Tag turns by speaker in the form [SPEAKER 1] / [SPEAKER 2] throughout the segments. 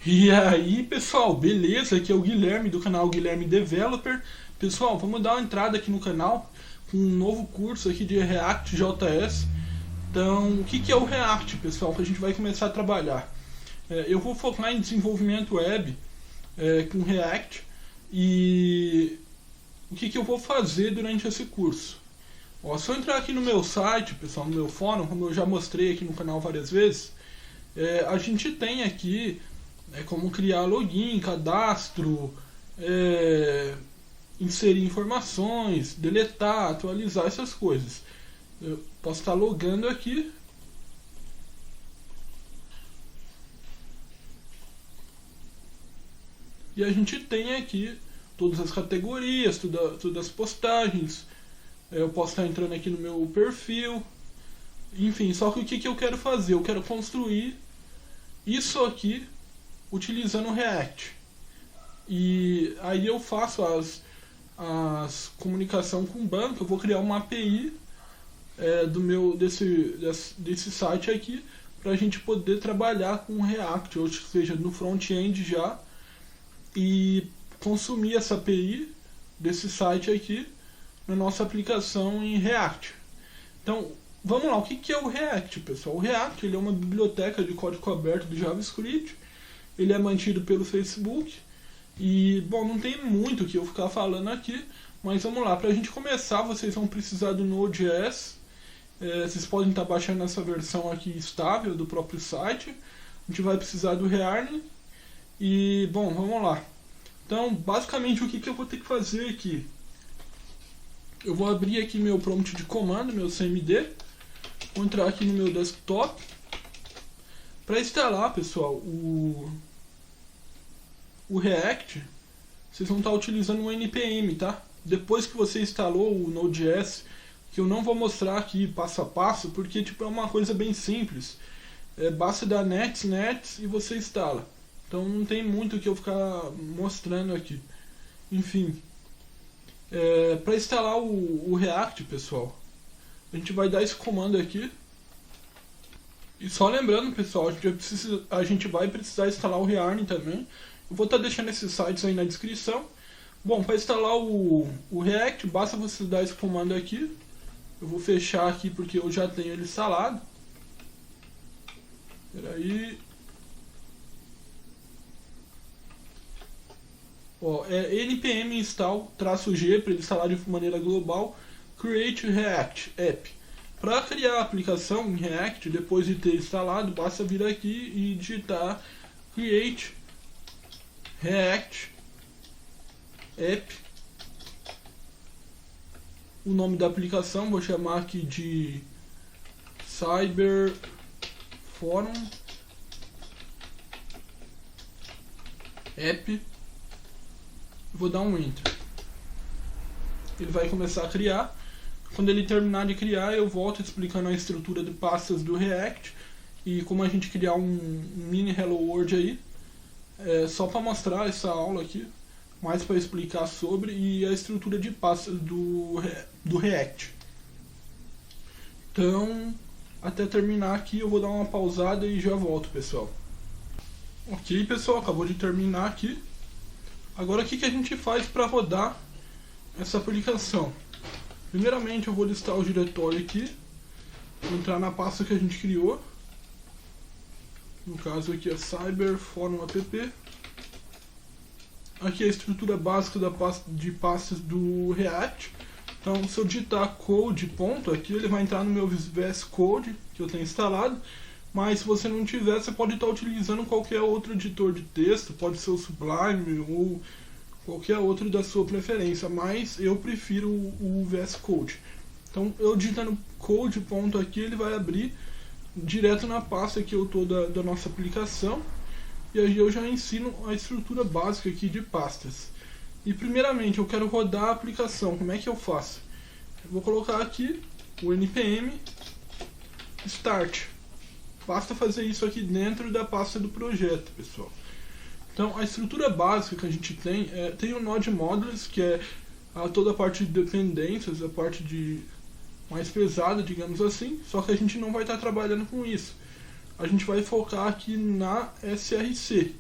[SPEAKER 1] E aí, pessoal, beleza? Aqui é o Guilherme do canal Guilherme Developer. Pessoal, vamos dar uma entrada aqui no canal com um novo curso aqui de React JS. Então, o que é o React, pessoal? Que a gente vai começar a trabalhar. Eu vou focar em desenvolvimento web com React e o que eu vou fazer durante esse curso. Ó, se eu entrar aqui no meu site, pessoal, no meu fórum, como eu já mostrei aqui no canal várias vezes, a gente tem aqui como criar login, cadastro, inserir informações, deletar, atualizar essas coisas. Eu posso estar logando aqui. E a gente tem aqui todas as categorias, todas as postagens. Eu posso estar entrando aqui no meu perfil. Enfim, só que o que eu quero fazer? Eu quero construir isso aqui utilizando o React. E aí eu faço as comunicação com o banco. Eu vou criar uma API desse site aqui para a gente poder trabalhar com o React, ou seja, no front-end já, e consumir essa API desse site aqui na nossa aplicação em React. Então, vamos lá, o que é o React, pessoal? O React ele é uma biblioteca de código aberto do JavaScript, ele é mantido pelo Facebook, e, bom, não tem muito o que eu ficar falando aqui, mas vamos lá, para a gente começar, vocês vão precisar do Node.js. Vocês podem estar baixando essa versão aqui estável do próprio site. A gente vai precisar do Yarn. E, bom, vamos lá. Então, basicamente, o que eu vou ter que fazer aqui? Eu vou abrir aqui meu prompt de comando, meu CMD. Vou entrar aqui no meu desktop. Para instalar, pessoal, o React, vocês vão estar utilizando o npm, tá? Depois que você instalou o Node.js, que eu não vou mostrar aqui passo a passo, porque tipo, é uma coisa bem simples. Basta dar nets e você instala. Então não tem muito o que eu ficar mostrando aqui. Enfim, para instalar o React, pessoal, a gente vai dar esse comando aqui. E só lembrando, pessoal, a gente vai precisar instalar o Yarn também. Eu vou estar deixando esses sites aí na descrição. Bom, para instalar o React, basta você dar esse comando aqui. Eu vou fechar aqui porque eu já tenho ele instalado. Espera aí. Ó, npm install -g para ele instalar de maneira global create react app. Para criar a aplicação em React, depois de ter instalado, basta vir aqui e digitar create react app. O nome da aplicação vou chamar aqui de Cyber Forum App. Vou dar um Enter. Ele vai começar a criar. Quando ele terminar de criar, eu volto explicando a estrutura de pastas do React e como a gente criar um mini Hello World aí. Só para mostrar essa aula aqui, mais para explicar sobre e a estrutura de pastas do React. Então, até terminar aqui, eu vou dar uma pausada e já volto, pessoal. Ok, pessoal, acabou de terminar aqui. Agora, o que a gente faz para rodar essa aplicação? Primeiramente, eu vou listar o diretório aqui. Vou entrar na pasta que a gente criou. No caso aqui é Cyber Forum App. Aqui é a estrutura básica de pastas do React. Então, se eu digitar code ponto aqui, ele vai entrar no meu VS Code que eu tenho instalado. Mas se você não tiver, você pode estar utilizando qualquer outro editor de texto, pode ser o Sublime ou qualquer outro da sua preferência, mas eu prefiro o VS Code. Então, eu digitando code ponto aqui, ele vai abrir direto na pasta que eu estou da nossa aplicação. E aí eu já ensino a estrutura básica aqui de pastas. E primeiramente eu quero rodar a aplicação. Como é que eu faço? Eu vou colocar aqui o npm start. Basta fazer isso aqui dentro da pasta do projeto, pessoal. Então a estrutura básica que a gente tem o Node Modules, que é toda a parte de dependências, a parte mais pesada, digamos assim. Só que a gente não vai estar trabalhando com isso. A gente vai focar aqui na SRC,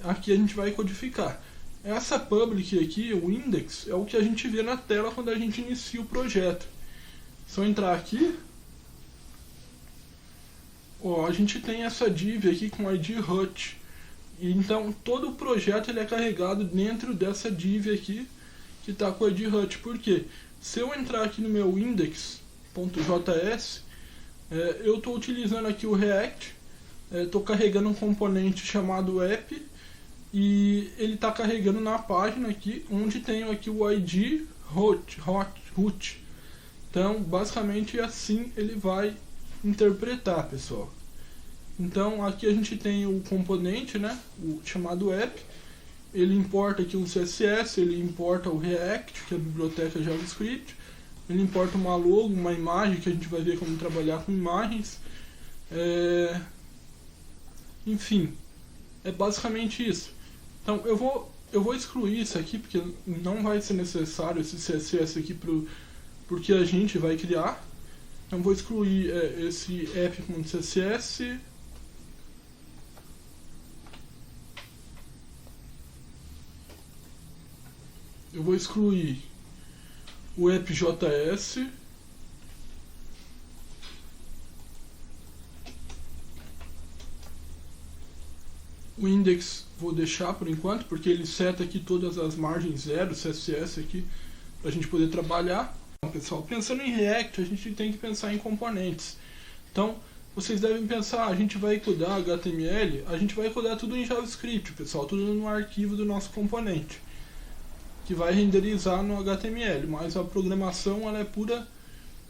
[SPEAKER 1] aqui a gente vai codificar. Essa public aqui, o index, é o que a gente vê na tela quando a gente inicia o projeto. Se eu entrar aqui, ó, a gente tem essa div aqui com ID hut. Então todo o projeto ele é carregado dentro dessa div aqui que está com o ID hut. Por quê? Se eu entrar aqui no meu index.js, eu estou utilizando aqui o React, estou carregando um componente chamado app e ele está carregando na página aqui onde tem aqui o ID root. Então basicamente assim ele vai interpretar, pessoal. Então aqui a gente tem o componente, né, o chamado app. Ele importa aqui um CSS, ele importa o React, que é a biblioteca JavaScript. Ele importa uma logo, uma imagem, que a gente vai ver como trabalhar com imagens. Enfim, é basicamente isso. Então eu vou excluir isso aqui, porque não vai ser necessário esse CSS aqui porque a gente vai criar. Então vou excluir esse app.css. Eu vou excluir o app.js. O index vou deixar por enquanto, porque ele seta aqui todas as margens zero, CSS aqui, para a gente poder trabalhar. Então, pessoal, pensando em React, a gente tem que pensar em componentes. Então, vocês devem pensar, a gente vai codar HTML, a gente vai codar tudo em JavaScript, pessoal, tudo no arquivo do nosso componente, que vai renderizar no HTML, mas a programação ela é pura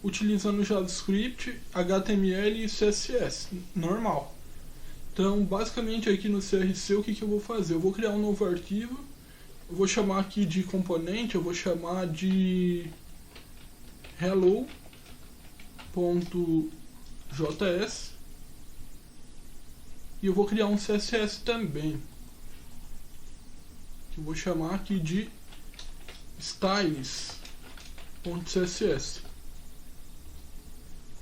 [SPEAKER 1] utilizando JavaScript, HTML e CSS, normal. Então, basicamente aqui no CRC, o que eu vou fazer? Eu vou criar um novo arquivo, eu vou chamar aqui de componente, eu vou chamar de hello.js e eu vou criar um CSS também, que eu vou chamar aqui de styles.css.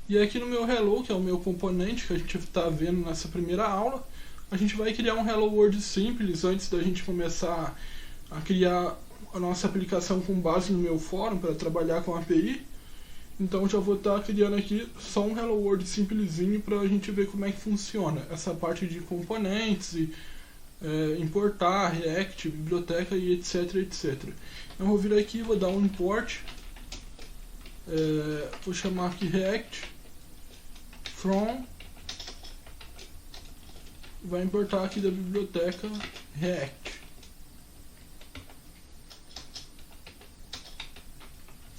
[SPEAKER 1] E aqui no meu hello, que é o meu componente que a gente está vendo nessa primeira aula, a gente vai criar um Hello World simples antes da gente começar a criar a nossa aplicação com base no meu fórum para trabalhar com a API. Então já vou estar criando aqui só um Hello World simplesinho para a gente ver como é que funciona essa parte de componentes e importar, React, biblioteca e etc, etc. Eu vou vir aqui, vou dar um import, vou chamar aqui React from, vai importar aqui da biblioteca React.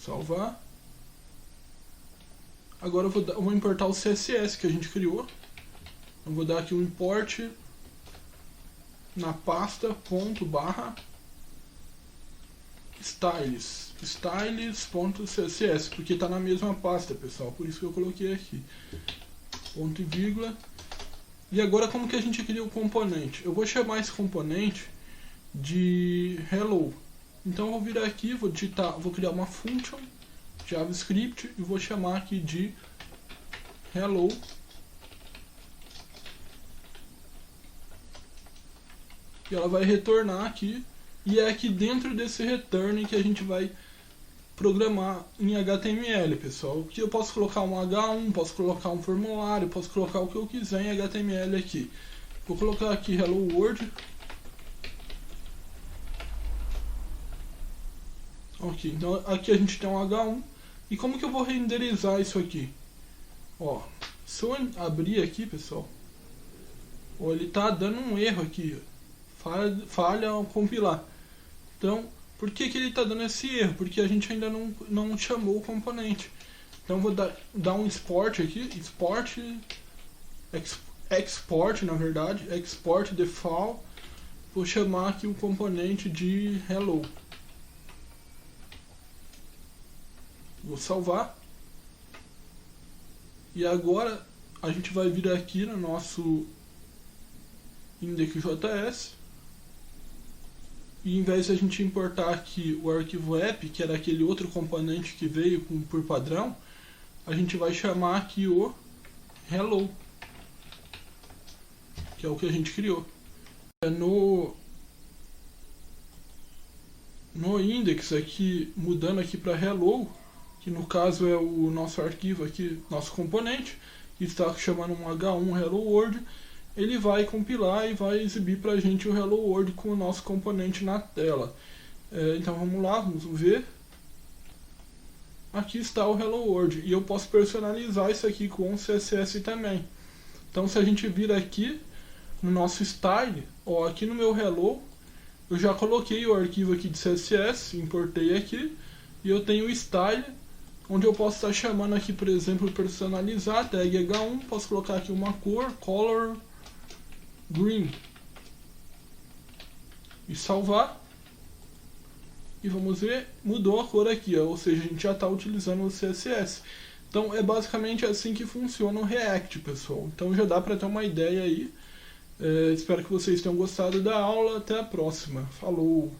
[SPEAKER 1] Salvar. Agora eu vou importar o CSS que a gente criou. Eu vou dar aqui um import na pasta styles.css, porque está na mesma pasta, pessoal, por isso que eu coloquei aqui ponto e vírgula. E agora como que a gente cria o componente? Eu vou chamar esse componente de hello. Então eu vou vir aqui, vou criar uma function JavaScript e vou chamar aqui de hello. E ela vai retornar aqui, e é aqui dentro desse return que a gente vai programar em HTML, pessoal. Aqui eu posso colocar um H1, posso colocar um formulário, posso colocar o que eu quiser em HTML aqui. Vou colocar aqui Hello World. Ok, então aqui a gente tem um H1. E como que eu vou renderizar isso aqui? Ó, se eu abrir aqui, pessoal, ó, ele tá dando um erro aqui, falha ao compilar. Então, por que ele está dando esse erro? Porque a gente ainda não chamou o componente. Então vou dar um export aqui, export na verdade, export default. Vou chamar aqui o componente de hello. Vou salvar. E agora a gente vai vir aqui no nosso index.js. E em vez de a gente importar aqui o arquivo app, que era aquele outro componente que veio por padrão, a gente vai chamar aqui o hello, que é o que a gente criou. no index aqui, mudando aqui para hello, que no caso é o nosso arquivo aqui, nosso componente, que está chamando um H1 Hello World, ele vai compilar e vai exibir para a gente o Hello World com o nosso componente na tela. Então vamos lá, vamos ver. Aqui está o Hello World e eu posso personalizar isso aqui com o CSS também. Então se a gente vir aqui no nosso style, ó, aqui no meu hello, eu já coloquei o arquivo aqui de CSS, importei aqui, e eu tenho o style, onde eu posso estar chamando aqui, por exemplo, personalizar, tag H1, posso colocar aqui uma cor, color green, e salvar. E vamos ver, mudou a cor aqui, ó, ou seja, a gente já está utilizando o CSS. Então é basicamente assim que funciona o React, pessoal. Então já dá para ter uma ideia aí. Espero que vocês tenham gostado da aula. Até a próxima. Falou!